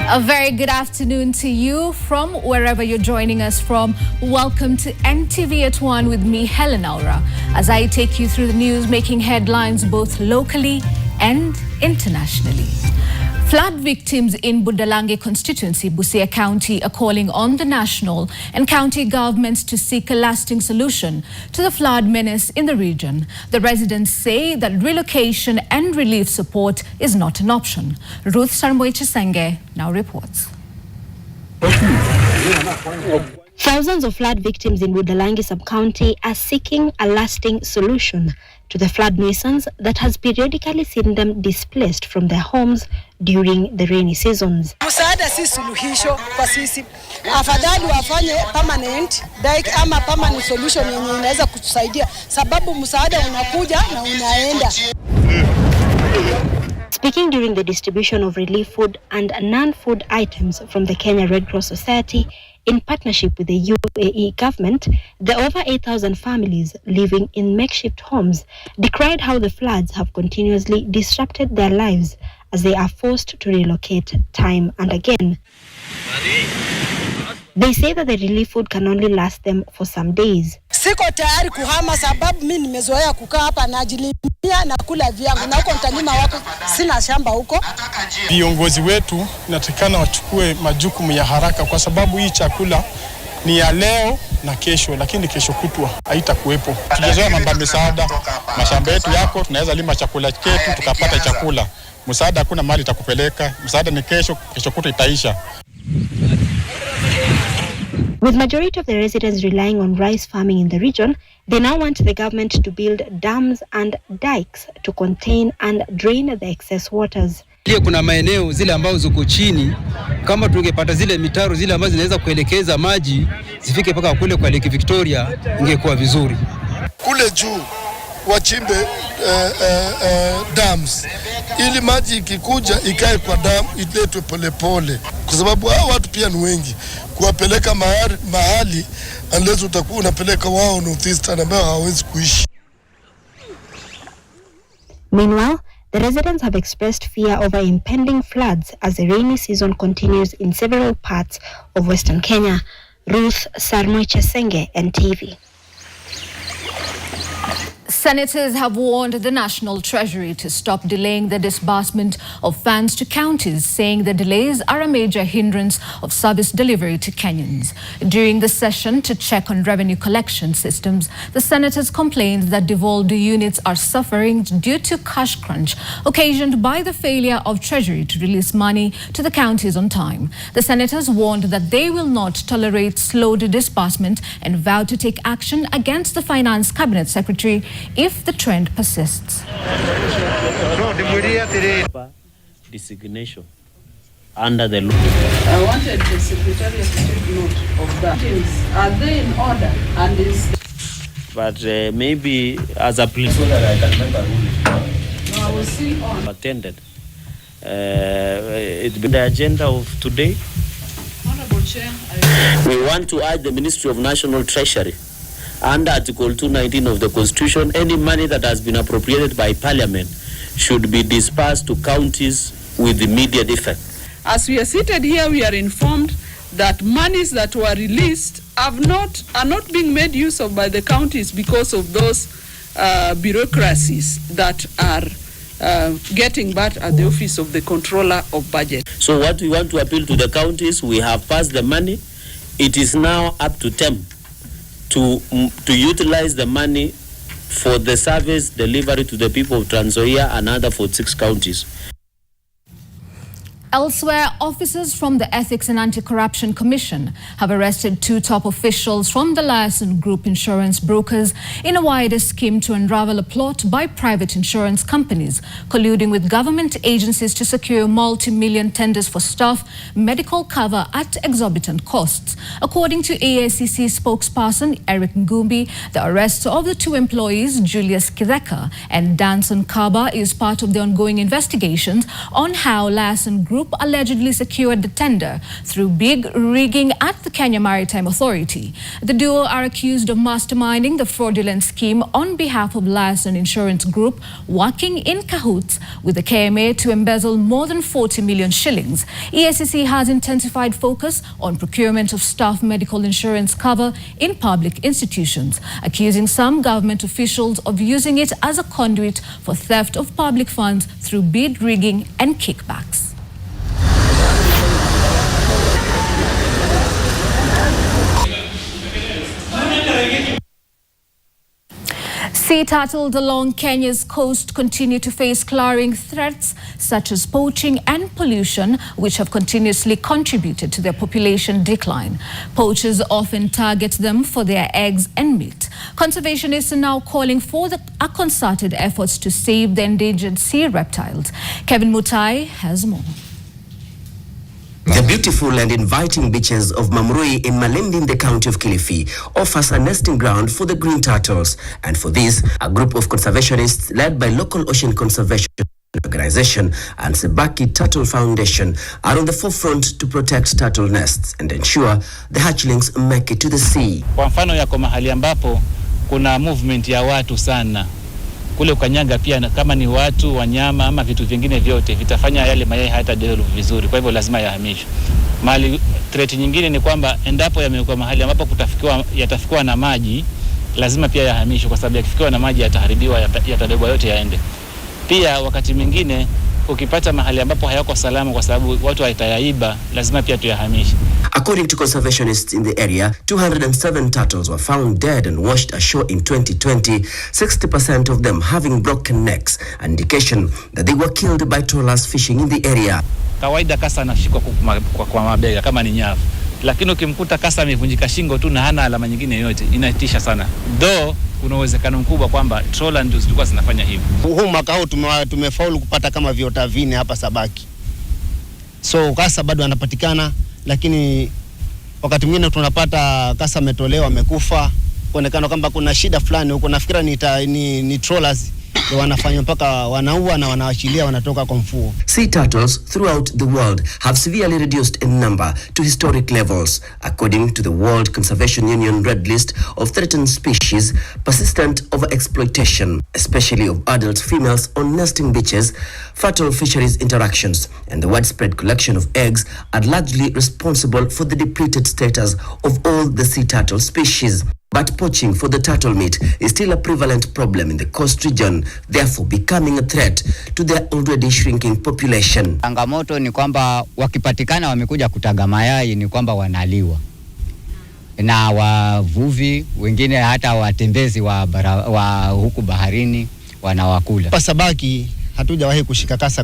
A very good afternoon to you from wherever you're joining us from. Welcome to NTV at 1 with me, Hellen Aura, as I take you through the news making headlines both locally and internationally. Flood victims in Budalangi constituency, Busia County, are calling on the national and county governments to seek a lasting solution to the flood menace in the region. The residents say that relocation and relief support is not an option. Ruth Sarmoy-Chesenge now reports. Thousands of flood victims in Budalangi sub-county are seeking a lasting solution to the flood nuisance that has periodically seen them displaced from their homes during the rainy seasons. Msaada si suluhisho kwa sisi. Afadhali wafanye permanent dike ama permanent solution yenye inaweza kutusaidia, sababu msaada unakuja na unaenda. Speaking during the distribution of relief food and non-food items from the Kenya Red Cross Society in partnership with the UAE government, the over 8,000 families living in makeshift homes decried how the floods have continuously disrupted their lives as they are forced to relocate time and again. They say that the relief food can only last them for some days. Siko tayari kuhama sababu mimi nimezoea kukaa hapa na ajilimia na kula vyangu, na huko nitalima wako, sina shamba huko. Viongozi wetu natakana wachukue majukumu ya haraka kwa sababu hii chakula ni ya leo na kesho, lakini kesho kutwa haitakuwepo. Tunazoea mambo msaada, mashamba yetu yako, tunaweza lima chakula chetu tukapata chakula. Msaada hakuna mahali itakupeleka, msaada ni kesho, kesho kutwa itaisha. With majority of the residents relying on rice farming in the region, they now want the government to build dams and dikes to contain and drain the excess waters. Kuna maeneo zile ambazo ziko chini, kama tungepata zile mitaro zile ambazo zinaweza kuelekeza maji zifike mpaka kule kwa Lake Victoria, ingekuwa vizuri. Kule juu wachimbe dams ili maji ikikuja ikae kwa dam iletwe polepole, kwa sababu hao watu pia ni wengi. Kuwapeleka mahali unless utakuwa unapeleka wao northeastern ambao hawezi kuishi. Meanwhile, the residents have expressed fear over impending floods as the rainy season continues in several parts of Western Kenya. Ruth Sarmoy-Chesenge, NTV. Senators have warned the National Treasury to stop delaying the disbursement of funds to counties, saying the delays are a major hindrance of service delivery to Kenyans. During the session to check on revenue collection systems, the senators complained that devolved units are suffering due to cash crunch occasioned by the failure of Treasury to release money to the counties on time. The senators warned that they will not tolerate slowed disbursement and vowed to take action against the Finance Cabinet Secretary if the trend persists. Designation under the law. I wanted the Secretary to take note of that. Are they in order? And is but maybe as a place so that I can make a ruling. No, I will see on. Attended. It's been the agenda of today. Honorable Chair, We want to urge the Ministry of National Treasury under Article 219 of the Constitution, any money that has been appropriated by Parliament should be dispersed to counties with immediate effect. as we are seated here, we are informed that monies that were released are not being made use of by the counties because of those bureaucracies that are getting back at the office of the Controller of Budget. So what we want to appeal to the counties, we have passed the money. It is now up to them to utilize the money for the service delivery to the people of Trans Nzoia and other 46 counties. Elsewhere, officers from the Ethics and Anti-Corruption Commission have arrested 2 top officials from the Liason Group insurance brokers in a wider scheme to unravel a plot by private insurance companies, colluding with government agencies to secure multi-million tenders for staff medical cover at exorbitant costs. According to AACC spokesperson Eric Ngumbi, the arrest of the 2 employees, Julius Kideka and Danson Kaba, is part of the ongoing investigations on how Liason Group group allegedly secured the tender through big rigging at the Kenya Maritime Authority. The duo are accused of masterminding the fraudulent scheme on behalf of Liason Insurance Group, working in cahoots with the KMA to embezzle more than 40 million shillings. EACC has intensified focus on procurement of staff medical insurance cover in public institutions, accusing some government officials of using it as a conduit for theft of public funds through bid rigging and kickbacks. Sea turtles along Kenya's coast continue to face clawing threats such as poaching and pollution, which have continuously contributed to their population decline. Poachers often target them for their eggs and meat. Conservationists are now calling for a concerted efforts to save the endangered sea reptiles. Kevin Mutai has more. The beautiful and inviting beaches of Mamrui in Malindi in the county of Kilifi offers a nesting ground for the green turtles. And for this, a group of conservationists led by local ocean conservation organization and Sebaki Turtle Foundation are on the forefront to protect turtle nests and ensure the hatchlings make it to the sea. Kwa mfano yako mahali ambapo kuna movement ya watu sana. Kule ukanyaga pia kama ni watu, wanyama ama vitu vingine vyote vitafanya yale mayai hata develop vizuri. Kwa hivyo lazima yahamishwe. Mahali threat nyingine ni kwamba endapo yamekuwa mahali ambapo yatafikiwa na maji, lazima pia yahamishwe kwa sababu yakifikiwa na maji yataharibiwa, yatabebwa yote yaende. Pia wakati mwingine ukipata mahali ambapo hayako salama kwa sababu watu watayaiba, lazima pia tuyahamishe. According to conservationists in the area, 207 turtles were found dead and washed ashore in 2020, 60% of them having broken necks, an indication that they were killed by trawlers fishing in the area. Kawaida kasa anashikwa kwa mabega kama ni nyavu. Lakini ukimkuta kasa amevunjika shingo tu na hana alama nyingine yote, inatisha sana. Though kuna uwezekano mkubwa kwamba trawler ndio zilikuwa zinafanya hivyo. Huu mwaka huu tumefaulu kupata kama viota vine hapa Sabaki. So kasa bado anapatikana, lakini wakati mwingine tunapata kasa ametolewa, amekufa, kuonekana kwamba kuna shida fulani huko. Nafikira ni trawlers wanafanya mpaka wanaua na wanaachilia, wanatoka kwa mfuo. Sea turtles throughout the world have severely reduced in number to historic levels. According to the World Conservation Union Red List of threatened species, persistent overexploitation, especially of adult females on nesting beaches, fertile fisheries interactions, and the widespread collection of eggs are largely responsible for the depleted status of all the sea turtle species. But poaching for the turtle meat is still a prevalent problem in the coast region, therefore becoming a threat to their already shrinking population. Changamoto ni kwamba wakipatikana wamekuja kutaga mayai ni kwamba wanaliwa. Na wavuvi wengine hata watembezi wa huku baharini wanawakula. Kwa Sabaki hatujawahi kushika kasa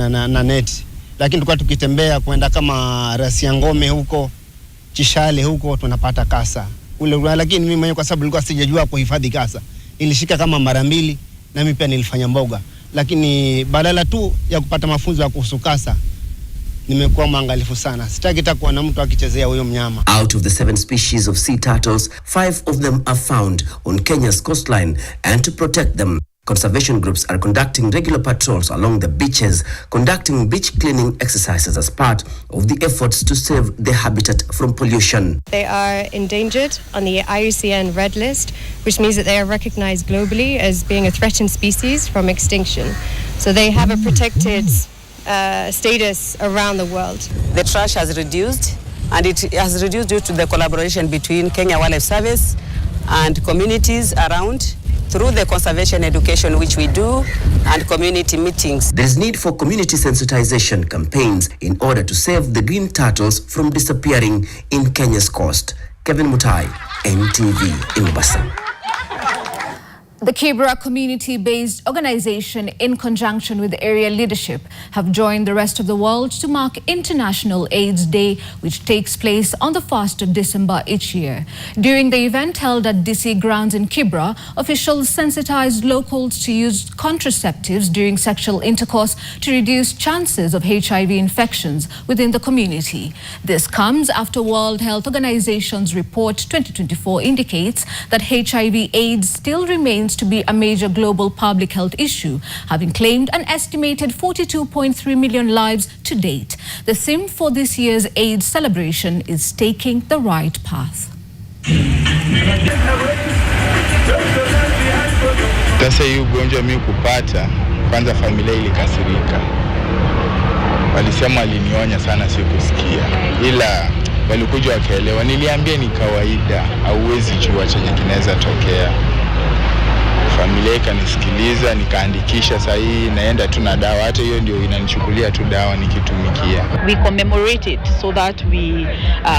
na neti, lakini tulikuwa tukitembea kwenda kama Rasi ya Ngome huko, Chishale huko tunapata kasa. Lakini mimi mwenyewe kwa sababu nilikuwa sijajua kuhifadhi kasa, nilishika kama mara mbili na mimi pia nilifanya mboga, lakini badala tu ya kupata mafunzo ya kuhusu kasa nimekuwa mwangalifu sana. Sitaki takuwa na mtu akichezea huyo mnyama. Out of the 7 species of sea turtles, 5 of them are found on Kenya's coastline, and to protect them, conservation groups are conducting regular patrols along the beaches, conducting beach cleaning exercises as part of the efforts to save the habitat from pollution. They are endangered on the IUCN Red List, which means that they are recognized globally as being a threatened species from extinction. So they have a protected status around the world. The trash has reduced, and it has reduced due to the collaboration between Kenya Wildlife Service and communities around, through the conservation education which we do and community meetings. There is need for community sensitization campaigns in order to save the green turtles from disappearing in Kenya's coast. Kevin Mutai, NTV in Mombasa. The Kibra community-based organization, in conjunction with area leadership, have joined the rest of the world to mark International AIDS Day, which takes place on the 1st of December each year. During the event held at DC grounds in Kibra, officials sensitized locals to use contraceptives during sexual intercourse to reduce chances of HIV infections within the community. This comes after World Health Organization's report 2024 indicates that HIV/AIDS still remains AIDS to be a major global public health issue, having claimed an estimated 42.3 million lives to date. The theme for this year's AIDS celebration is taking the right path. Sasa hii ugonjwa mimi kupata, kwanza familia ilikasirika. Walisema walinionya sana sikusikia. Ila walikuja wakaelewa. Niliambia ni kawaida, hauwezi jua chenye kinaweza tokea. Familia ikanisikiliza, nikaandikisha sahihi, naenda tu na dawa. Hata hiyo ndio inanichukulia tu dawa nikitumikia. We commemorate it so that we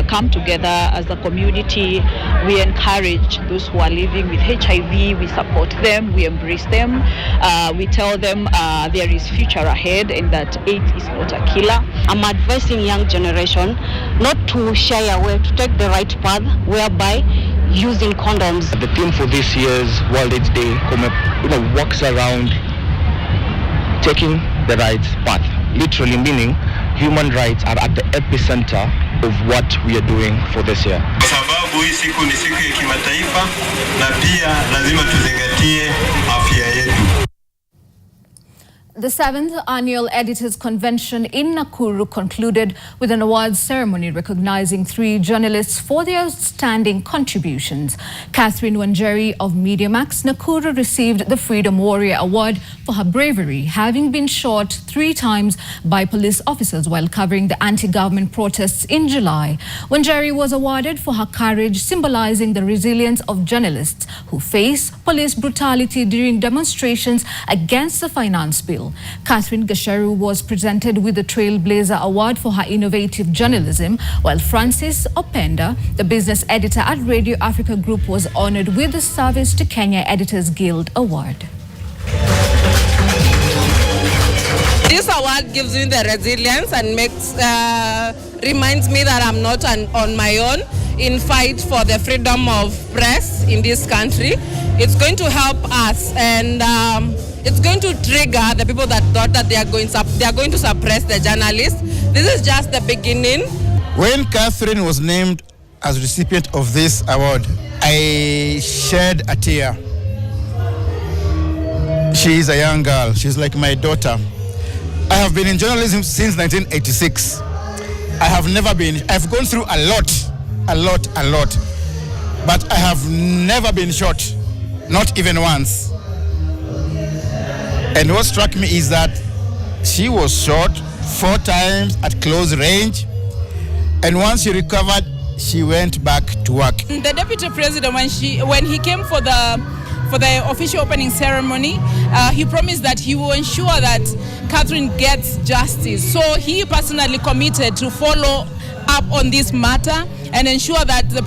come together as a community. We encourage those who are living with HIV. We support them. We embrace them. We tell them there is future ahead and that AIDS is not a killer. I'm advising young generation not to shy away, to take the right path, whereby using condoms. The theme for this year's World AIDS Day works around taking the right path. Literally meaning human rights are at the epicenter of what we are doing for this year. Sababu hii siku ni siku ya kimataifa na pia lazima tuzingatie afya yetu. The 7th Annual Editors' Convention in Nakuru concluded with an awards ceremony recognizing 3 journalists for their outstanding contributions. Catherine Wanjeri of Mediamax Nakuru received the Freedom Warrior Award for her bravery, having been shot 3 times by police officers while covering the anti-government protests in July. Wanjeri was awarded for her courage, symbolizing the resilience of journalists who face police brutality during demonstrations against the finance bill. Catherine Gachagua was presented with the Trailblazer Award for her innovative journalism, while Francis Openda, the business editor at Radio Africa Group, was honored with the Service to Kenya Editors Guild Award. This award gives me the resilience and reminds me that I'm not on my own in fight for the freedom of press in this country. It's going to help us, and it's going to trigger the people that thought that they are going to suppress the journalists. This is just the beginning. When Catherine was named as recipient of this award, I shed a tear. She is a young girl. She's like my daughter. I have been in journalism since 1986. I've gone through a lot, but I have never been shot, not even once. And what struck me is that she was shot 4 times at close range, and once she recovered, she went back to work. The deputy president, when he came for the official opening ceremony, he promised that he will ensure that Catherine gets justice. So he personally committed to follow up on this matter and ensure that the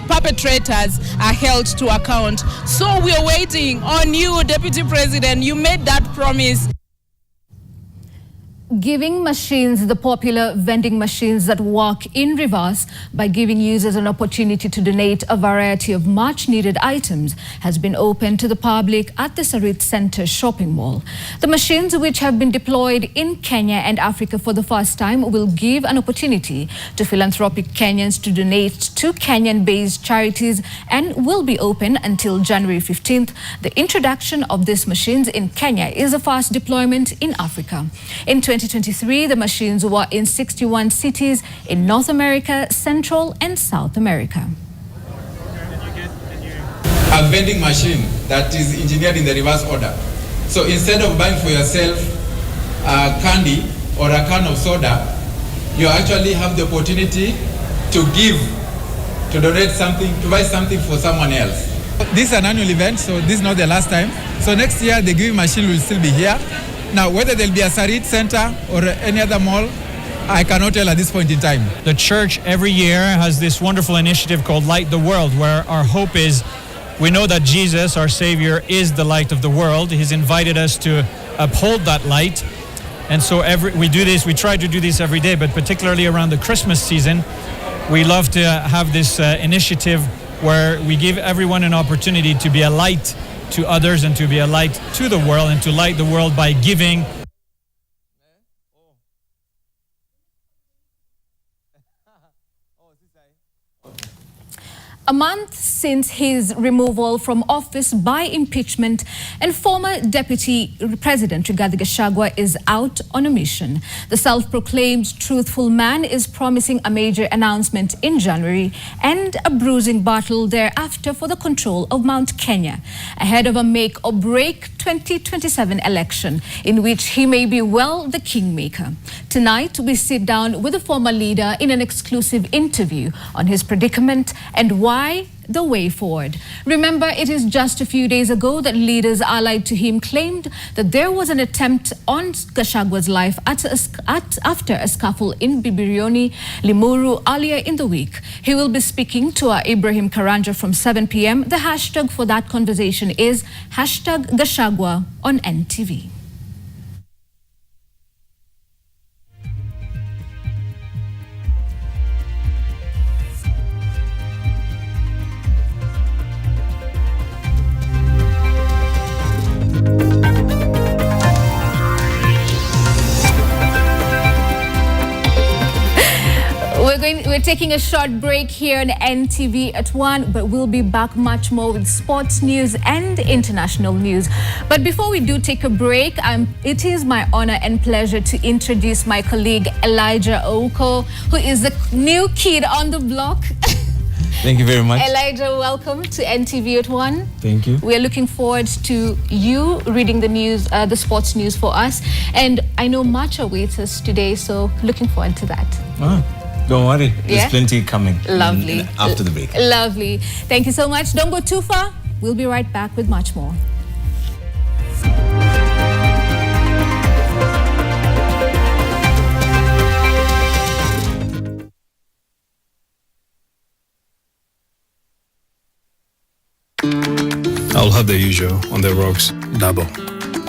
perpetrators are held to account. So we are waiting on you, Deputy President. You made that promise. Giving machines, the popular vending machines that work in reverse by giving users an opportunity to donate a variety of much-needed items, has been opened to the public at the Sarit Center shopping mall. The machines, which have been deployed in Kenya and Africa for the first time, will give an opportunity to philanthropic Kenyans to donate to Kenyan-based charities and will be open until January 15th. The introduction of these machines in Kenya is the first deployment in Africa. In 2023, the machines were in 61 cities in North America, Central and South America. A vending machine that is engineered in the reverse order. So instead of buying for yourself a candy or a can of soda, you actually have the opportunity to give, to donate something, to buy something for someone else. This is an annual event, so this is not the last time. So next year, the giving machine will still be here. Now, whether there'll be a Sarit Center or any other mall, I cannot tell at this point in time. The church every year has this wonderful initiative called Light the World, where our hope is, we know that Jesus, our Savior, is the light of the world. He's invited us to uphold that light. And so we try to do this every day, but particularly around the Christmas season, we love to have this initiative where we give everyone an opportunity to be a light to others and to be a light to the world and to light the world by giving. A month since his removal from office by impeachment, and former Deputy President Rigathi Gachagua is out on a mission. The self-proclaimed truthful man is promising a major announcement in January and a bruising battle thereafter for the control of Mount Kenya, ahead of a make-or-break 2027 election in which he may be the kingmaker. Tonight, we sit down with the former leader in an exclusive interview on his predicament and why the way forward. Remember, it is just a few days ago that leaders allied to him claimed that there was an attempt on Gachagua's life after a scuffle in Bibirioni, Limuru earlier in the week. He will be speaking to our Ibrahim Karanja from 7 p.m. The hashtag for that conversation is #Gachagua on NTV. We're taking a short break here on NTV at 1, but we'll be back much more with sports news and international news. But before we do take a break, it is my honor and pleasure to introduce my colleague Elijah Oko, who is the new kid on the block. Thank you very much. Elijah, welcome to NTV at 1. Thank you. We're looking forward to you reading the news, the sports news for us. And I know much awaits us today, so looking forward to that. Don't worry, there's plenty coming. Lovely. After the break. Lovely. Thank you so much. Don't go too far. We'll be right back with much more. I'll have the usual on the rocks, double.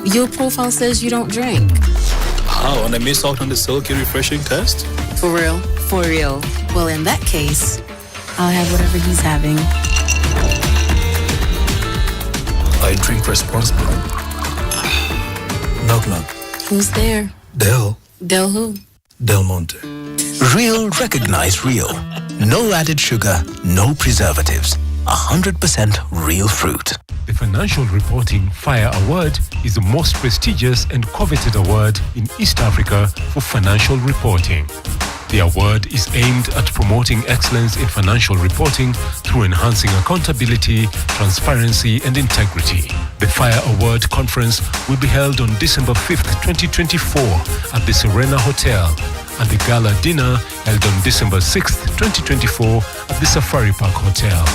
Your profile says you don't drink. How? And I miss out on the silky refreshing test? For real? For real. Well, in that case, I'll have whatever he's having. I drink responsibly. Knock knock. Who's there? Del. Del who? Del Monte. Real recognize real. No added sugar, no preservatives. 100% real fruit. The Financial Reporting Fire Award is the most prestigious and coveted award in East Africa for financial reporting. The award is aimed at promoting excellence in financial reporting through enhancing accountability, transparency, and integrity. The Fire Award Conference will be held on December 5th, 2024 at the Serena Hotel, and the gala dinner held on December 6th, 2024 at the Safari Park Hotel.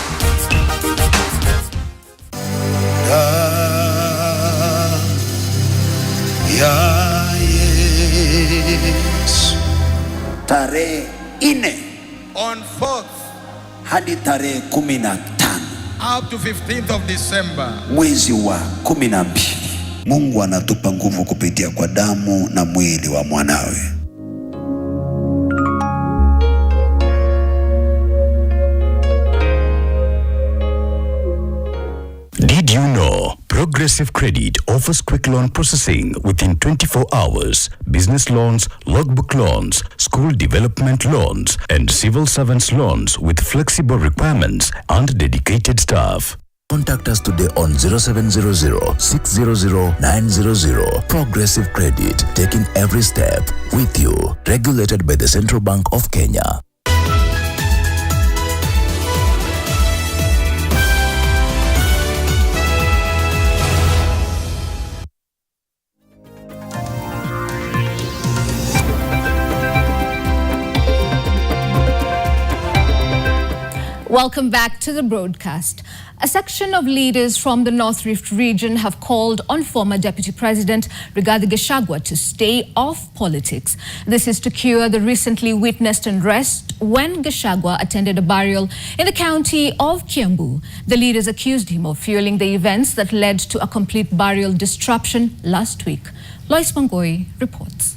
Tarehe 4 on 4th hadi tarehe 15 up to 15th of December mwezi wa 12. Mungu anatupa nguvu kupitia kwa damu na mwili wa mwanawe. Did you know Progressive Credit offers quick loan processing within 24 hours, business loans, logbook loans, school development loans, and civil servants loans with flexible requirements and dedicated staff? Contact us today on 0700-600-900. Progressive Credit, taking every step with you. Regulated by the Central Bank of Kenya. Welcome back to the broadcast. A section of leaders from the North Rift region have called on former Deputy President Rigathi Gachagua to stay off politics. This is to cure the recently witnessed unrest when Gachagua attended a burial in the county of Kiambu. The leaders accused him of fueling the events that led to a complete burial disruption last week. Lois Mangoi reports.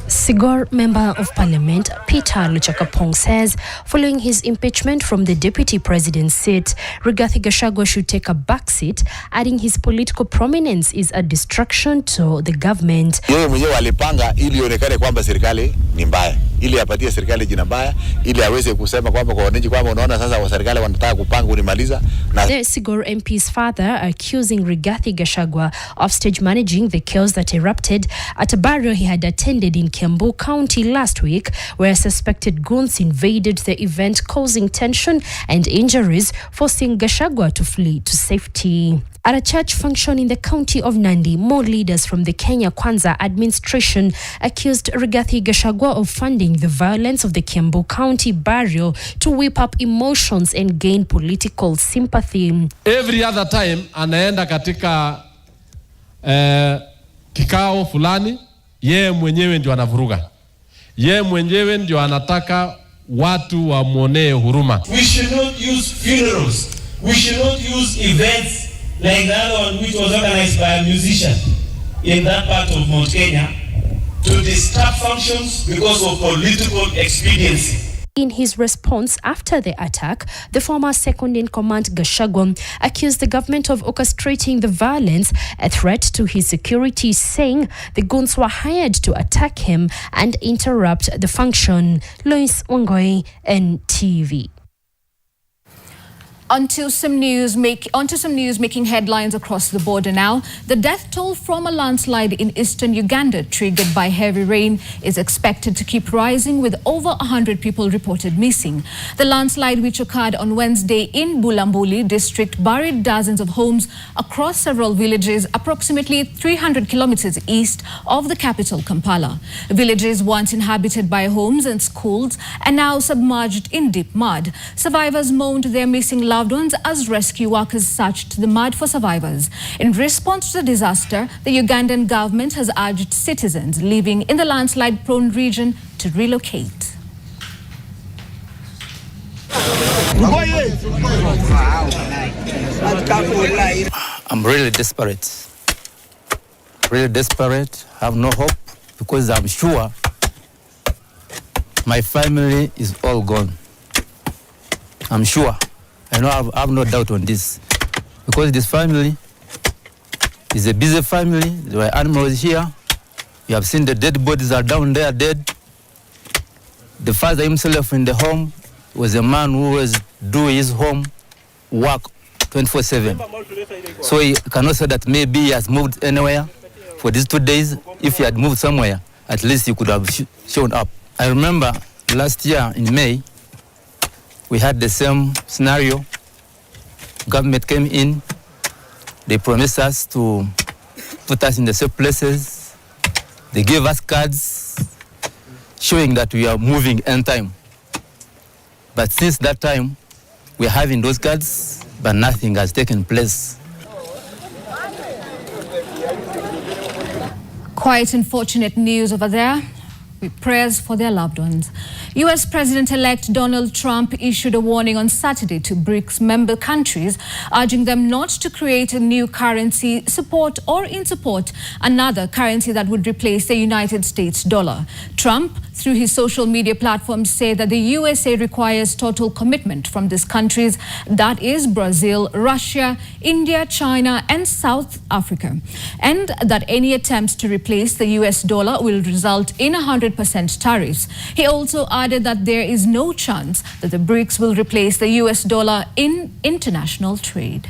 Sigor Member of Parliament Peter Luchakapong says following his impeachment from the Deputy President's seat, Rigathi Gachagua should take a back seat, adding his political prominence is a distraction to the government. Yeye mwenyewe alipanga ili ionekane kwamba serikali ni mbaya. ili apatie serikali jina baya, ili aweze kusema kwamba kwa wananchi kwamba unaona sasa wa serikali wanataka kupanga kunimaliza. The Sigor MP's father accusing Rigathi Gachagua of stage managing the chaos that erupted at a burial he had attended in Kiambu County last week, where suspected goons invaded the event, causing tension and injuries, forcing Gachagua to flee to safety. At a church function in the county of Nandi, more leaders from the Kenya Kwanza administration accused Rigathi Gachagua of funding the violence of the Kiambu County burial to whip up emotions and gain political sympathy. Every other time anaenda katika kikao fulani, yeye mwenyewe ndio anavuruga. Yeye mwenyewe ndio anataka watu wamuonee huruma. We should not use funerals. We should not use events like the other one which was organized by a musician in that part of Mount Kenya to disturb functions because of political expediency. In his response after the attack, the former second-in-command Gachagua accused the government of orchestrating the violence, a threat to his security, saying the goons were hired to attack him and interrupt the function. Lois Wangoi, NTV. Onto some news making headlines across the border now. The death toll from a landslide in eastern Uganda triggered by heavy rain is expected to keep rising, with over 100 people reported missing. The landslide, which occurred on Wednesday in Budalangi district, buried dozens of homes across several villages approximately 300 kilometers east of the capital, Kampala. Villages once inhabited by homes and schools are now submerged in deep mud. Survivors mourned their missing loved ones as rescue workers searched the mud for survivors. In response to the disaster, the Ugandan government has urged citizens living in the landslide-prone region to relocate. I'm really desperate. Really desperate. I have no hope because I'm sure my family is all gone. I'm sure. I have no doubt on this, because this family is a busy family. There were animals here. You have seen the dead bodies are down there dead. The father himself in the home was a man who was doing his home work 24/7. So he cannot say that maybe he has moved anywhere for these 2 days. If he had moved somewhere, at least he could have shown up. I remember last year in May, we had the same scenario. Government came in. They promised us to put us in the safe places. They gave us cards showing that we are moving in time. But since that time, we are having those cards, but nothing has taken place. Quite unfortunate news over there. With prayers for their loved ones. U.S. President-elect Donald Trump issued a warning on Saturday to BRICS member countries, urging them not to create a new currency, support or in-support another currency that would replace the United States dollar. Trump, through his social media platform, said that the USA requires total commitment from these countries, that is Brazil, Russia, India, China and South Africa, and that any attempts to replace the US dollar will result in 100% tariffs. He also added that there is no chance that the BRICS will replace the US dollar in international trade.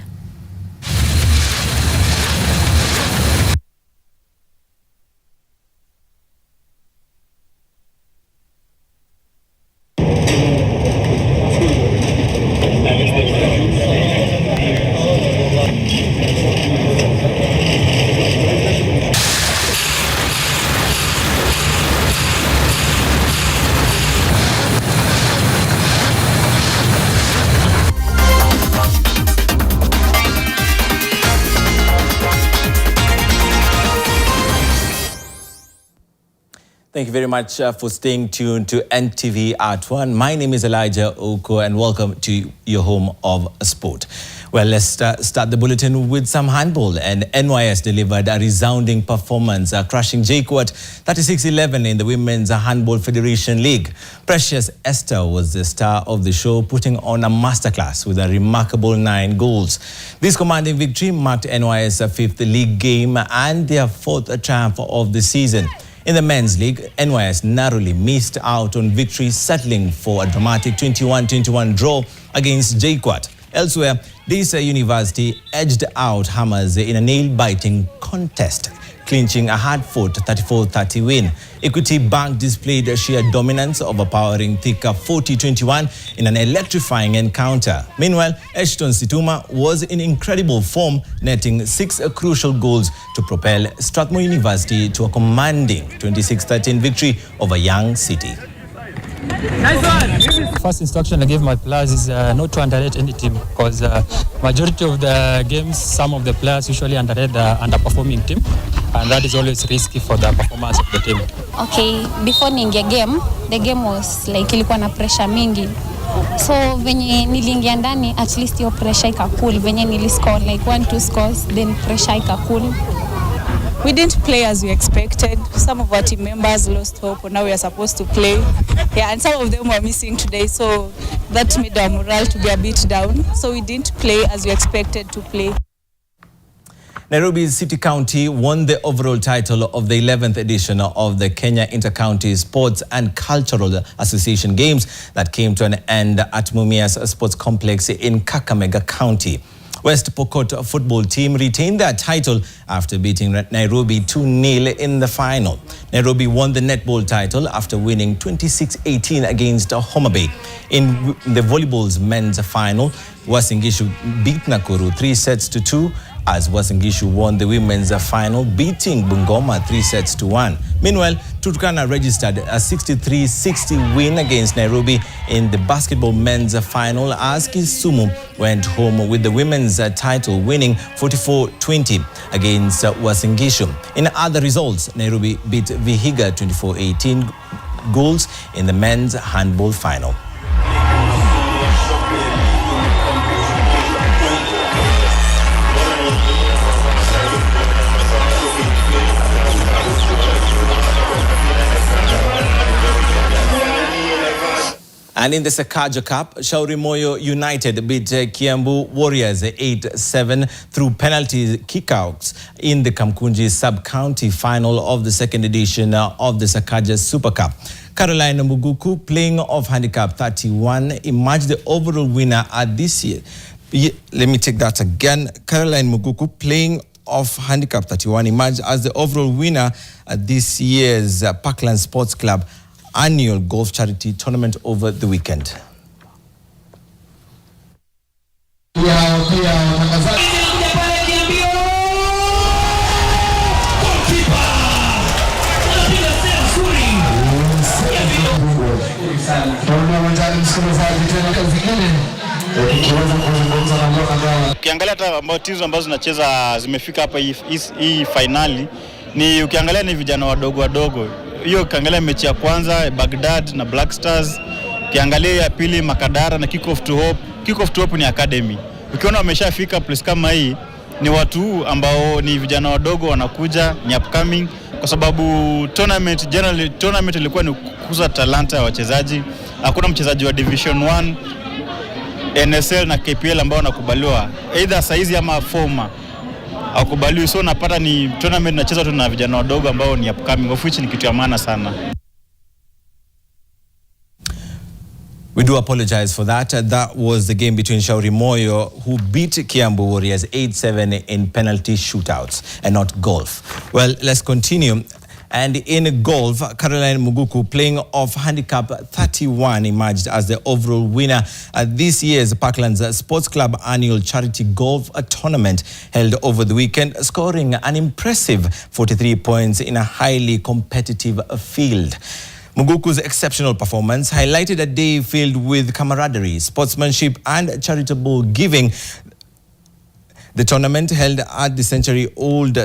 Thank you very much for staying tuned to NTV at 1. My name is Elijah Oko and welcome to your home of sport. Well, let's start the bulletin with some handball, and NYS delivered a resounding performance, crushing JKUAT 36-11 in the Women's Handball Federation League. Precious Esther was the star of the show, putting on a masterclass with a remarkable 9 goals. This commanding victory marked NYS' 5th league game and their 4th triumph of the season. In the men's league, NYS narrowly missed out on victory, settling for a dramatic 21-21 draw against JKUAT. Elsewhere, Disa University edged out Hammers in a nail-biting contest, clinching a hard-fought 34-30 win. Equity Bank displayed sheer dominance, overpowering Thika 40-21 in an electrifying encounter. Meanwhile, Ashton Situma was in incredible form, netting 6 crucial goals to propel Strathmore University to a commanding 26-13 victory over Young City. First instruction I gave my players is not to underrate any team, because majority of the games, some of the players usually underrate the underperforming team, and that is always risky for the performance of the team. Okay, before niingia game, the game was like ilikuwa na pressure mingi. So venye niliingia ndani, at least hiyo pressure ikacool. Venye niliscore like 1-2 scores, then pressure ikacool. We didn't play as we expected. Some of our team members lost hope on how we are supposed to play. Yeah, and some of them were missing today, so that made our morale to be a bit down. So we didn't play as we expected to play. Nairobi City County won the overall title of the 11th edition of the Kenya Inter-County Sports and Cultural Association Games that came to an end at Mumias Sports Complex in Kakamega County. West Pokot football team retained their title after beating Nairobi 2-0 in the final. Nairobi won the netball title after winning 26-18 against Homa Bay. In the volleyball's men's final, Uasin Gishu beat Nakuru 3-2 as Uasin Gishu won the women's final, beating Bungoma 3-1. Meanwhile, Turkana registered a 63-60 win against Nairobi in the basketball men's final as Kisumu went home with the women's title, winning 44-20 against Uasin Gishu. In other results, Nairobi beat Vihiga 24-18 goals in the men's handball final. And in the Sakaja Cup, Shauri Moyo United beat Kiambu Warriors 8-7 through penalty kickouts in the Kamkunji sub-county final of the second edition of the Sakaja Super Cup. Caroline Muguku, playing off handicap 31, emerged the overall winner at this year. Let me take that again. Caroline Muguku, playing off handicap 31, emerged as the overall winner at this year's Parkland Sports Club annual golf charity tournament over the weekend. Ukiangalia hata timu ambazo zinacheza zimefika hapa hii finali, ni ukiangalia ni vijana wadogo. Hiyo ukiangalia mechi ya kwanza Baghdad na Black Stars, ukiangalia ya pili Makadara na Kick Off to Hope. Kick Off to Hope ni academy. Ukiona wameshafika place kama hii, ni watu ambao ni vijana wadogo wanakuja, ni upcoming, kwa sababu tournament ilikuwa ni kukuza talanta ya wachezaji. Hakuna mchezaji wa Division 1, NSL na KPL ambao wanakubaliwa either saizi ama former akubaliwi. So napata ni tournament nacheza tu na vijana wadogo ambao ni upcoming, of which ni kitu ya maana sana. We do apologize for that. That was the game between Shauri Moyo, who beat Kiambu Warriors 8-7 in penalty shootouts, and not golf. Well, let's continue. And in golf, Caroline Muguku, playing off handicap 31, emerged as the overall winner at this year's Parklands Sports Club annual charity golf tournament held over the weekend, scoring an impressive 43 points in a highly competitive field. Muguku's exceptional performance highlighted a day filled with camaraderie, sportsmanship, and charitable giving. The tournament, held at the century-old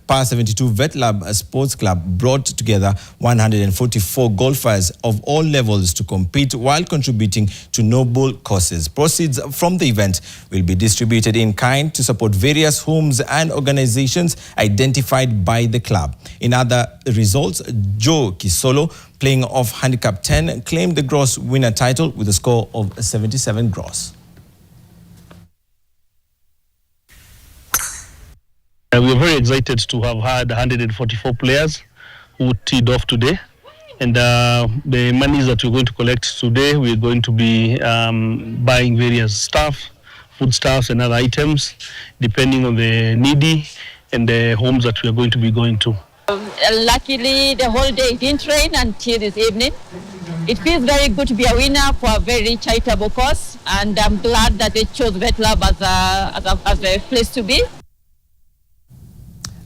Par 72 Vet Lab Sports Club, brought together 144 golfers of all levels to compete while contributing to noble causes. Proceeds from the event will be distributed in kind to support various homes and organizations identified by the club. In other results, Joe Kisolo, playing off handicap 10, claimed the gross winner title with a score of 77 gross. We are very excited to have had 144 players who teed off today. And the monies that we're going to collect today, we're going to be buying various stuff, foodstuffs and other items, depending on the needy and the homes that we are going to be going to. Luckily, the whole day didn't rain until this evening. It feels very good to be a winner for a very charitable cause, and I'm glad that they chose Vet Lab as a place to be.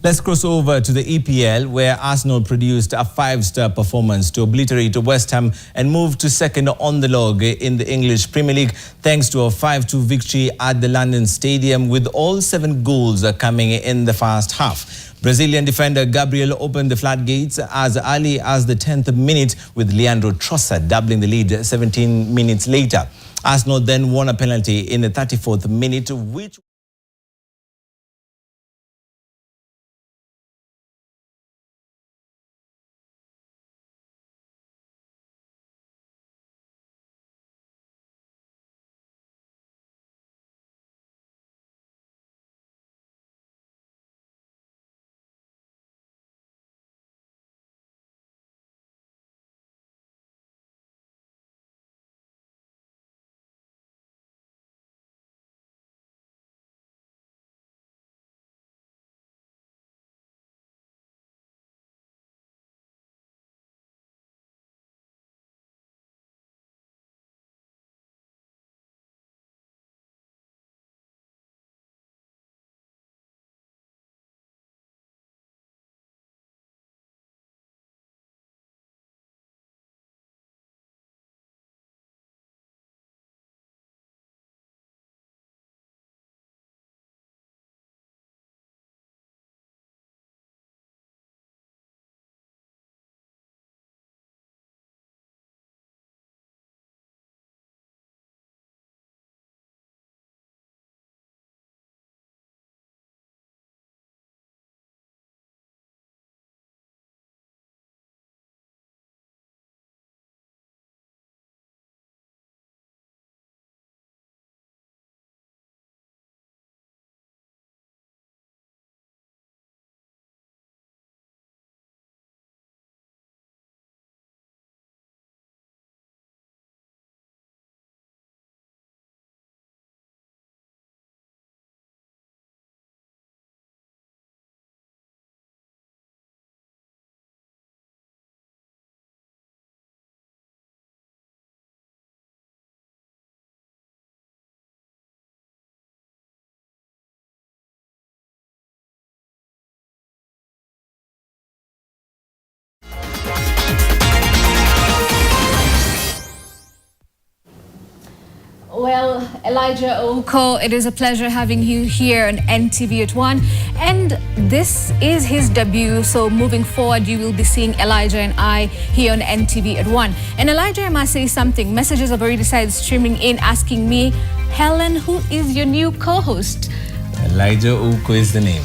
Let's cross over to the EPL, where Arsenal produced a 5-star performance to obliterate West Ham and move to second on the log in the English Premier League, thanks to a 5-2 victory at the London Stadium, with all 7 goals coming in the first half. Brazilian defender Gabriel opened the floodgates as early as the 10th minute, with Leandro Trossard doubling the lead 17 minutes later. Arsenal then won a penalty in the 34th minute, which... Well, Elijah Oko, it is a pleasure having you here on NTV at 1. And this is his debut, so moving forward, you will be seeing Elijah and I here on NTV at 1. And Elijah, I must say something. Messages have already started streaming in asking me, Helen, who is your new co-host? Elijah Oko is the name.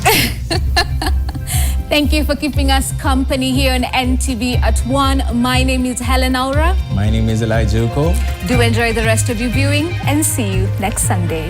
Thank you for keeping us company here on NTV at 1. My name is Hellen Aura. My name is Elijah Oko. Do enjoy the rest of your viewing and see you next Sunday.